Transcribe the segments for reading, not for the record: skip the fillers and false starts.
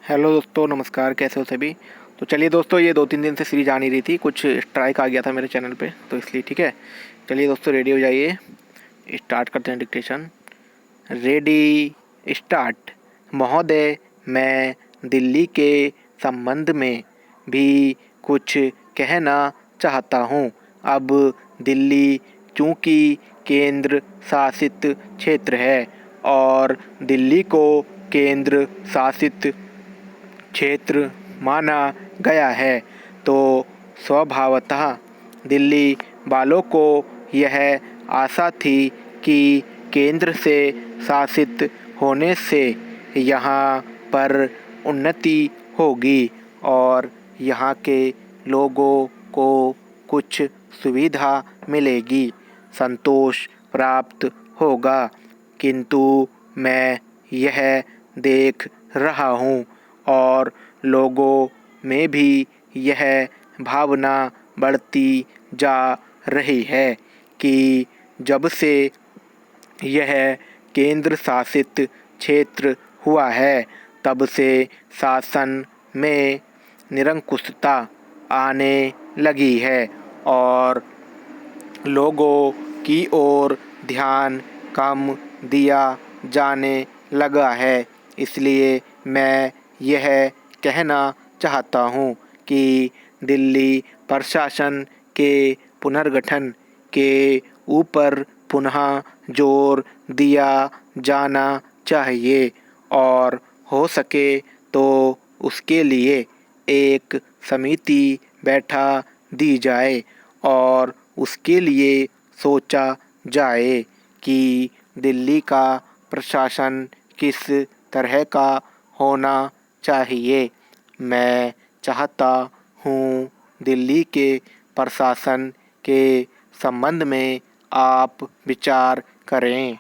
Hello दोस्तों, नमस्कार। कैसे हो सभी। तो चलिए दोस्तों, ये 2-3 दिन से सीरीज आ नहीं रही थी, कुछ स्ट्राइक आ गया था मेरे चैनल पे, तो इसलिए ठीक है। चलिए दोस्तों, रेडी हो जाइए, स्टार्ट करते हैं डिक्टेशन। Ready, start. महोदय, मैं दिल्ली के संबंध में भी कुछ कहना चाहता हूँ। अब दिल्ली चूँकि केंद्र शासित क्षेत्र है और दिल्ली को केंद्र शासित क्षेत्र माना गया है, तो स्वभावतः दिल्ली वालों को यह आशा थी कि केंद्र से शासित होने से यहाँ पर उन्नति होगी और यहाँ के लोगों को कुछ सुविधा मिलेगी, संतोष प्राप्त होगा। किंतु मैं यह देख रहा हूँ और लोगों में भी यह भावना बढ़ती जा रही है कि जब से यह केंद्र शासित क्षेत्र हुआ है, तब से शासन में निरंकुशता आने लगी है और लोगों की ओर ध्यान कम दिया जाने लगा है। इसलिए मैं यह कहना चाहता हूँ कि दिल्ली प्रशासन के पुनर्गठन के ऊपर पुनः जोर दिया जाना चाहिए और हो सके तो उसके लिए एक समिति बैठा दी जाए और उसके लिए सोचा जाए कि दिल्ली का प्रशासन किस तरह का होना चाहिए। मैं चाहता हूँ दिल्ली के प्रशासन के संबंध में आप विचार करें।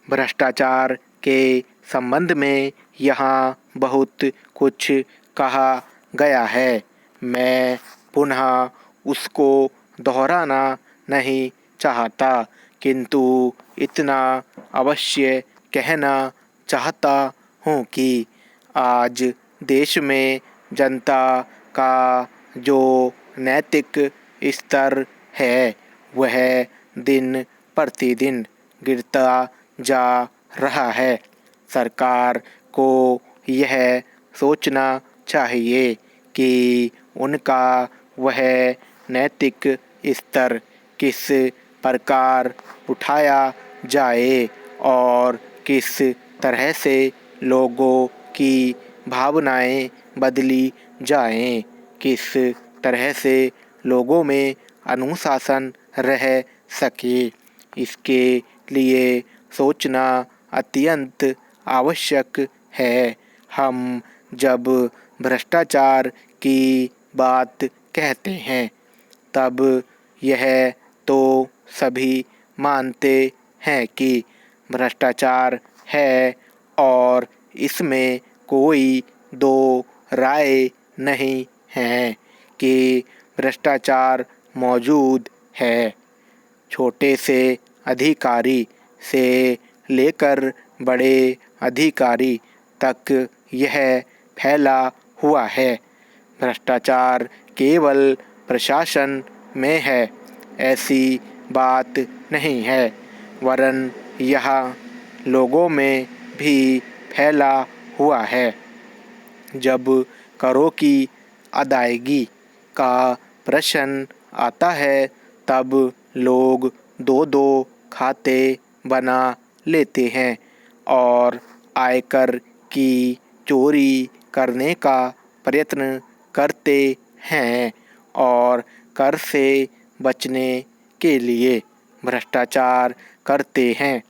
भ्रष्टाचार के संबंध में यहाँ बहुत कुछ कहा गया है। मैं पुनः उसको दोहराना नहीं चाहता, किंतु इतना अवश्य कहना चाहता हूँ कि आज देश में जनता का जो नैतिक स्तर है वह दिन प्रतिदिन गिरता जा रहा है। सरकार को यह सोचना चाहिए कि उनका वह नैतिक स्तर किस प्रकार उठाया जाए और किस तरह से लोगों की भावनाएं बदली जाएं, किस तरह से लोगों में अनुशासन रह सके। इसके लिए सोचना अत्यंत आवश्यक है। हम जब भ्रष्टाचार की बात कहते हैं तब यह तो सभी मानते हैं कि भ्रष्टाचार है और इसमें कोई दो राय नहीं है कि भ्रष्टाचार मौजूद है। छोटे से अधिकारी से लेकर बड़े अधिकारी तक यह फैला हुआ है। भ्रष्टाचार केवल प्रशासन में है ऐसी बात नहीं है, वरन यह लोगों में भी फैला हुआ है। जब करों की अदायगी का प्रश्न आता है तब लोग दो दो खाते बना लेते हैं और आयकर की चोरी करने का प्रयत्न करते हैं और कर से बचने के लिए भ्रष्टाचार करते हैं।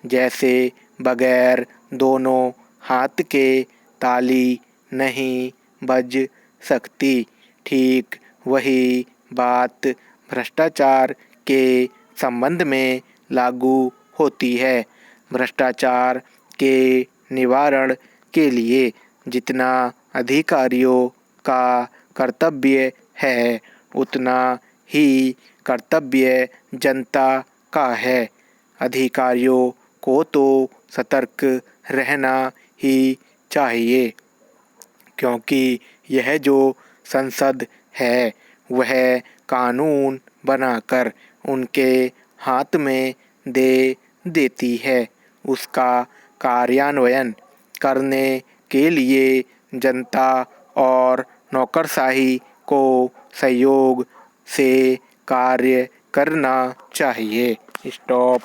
जैसे बगैर दोनों हाथ के ताली नहीं बज सकती, ठीक वही बात भ्रष्टाचार के संबंध में लागू होती है। भ्रष्टाचार के निवारण के लिए जितना अधिकारियों का कर्तव्य है, उतना ही कर्तव्य जनता का है। अधिकारियों को तो सतर्क रहना ही चाहिए, क्योंकि यह जो संसद है वह कानून बनाकर उनके हाथ में दे देती है। उसका कार्यान्वयन करने के लिए जनता और नौकरशाही को सहयोग से कार्य करना चाहिए। स्टॉप।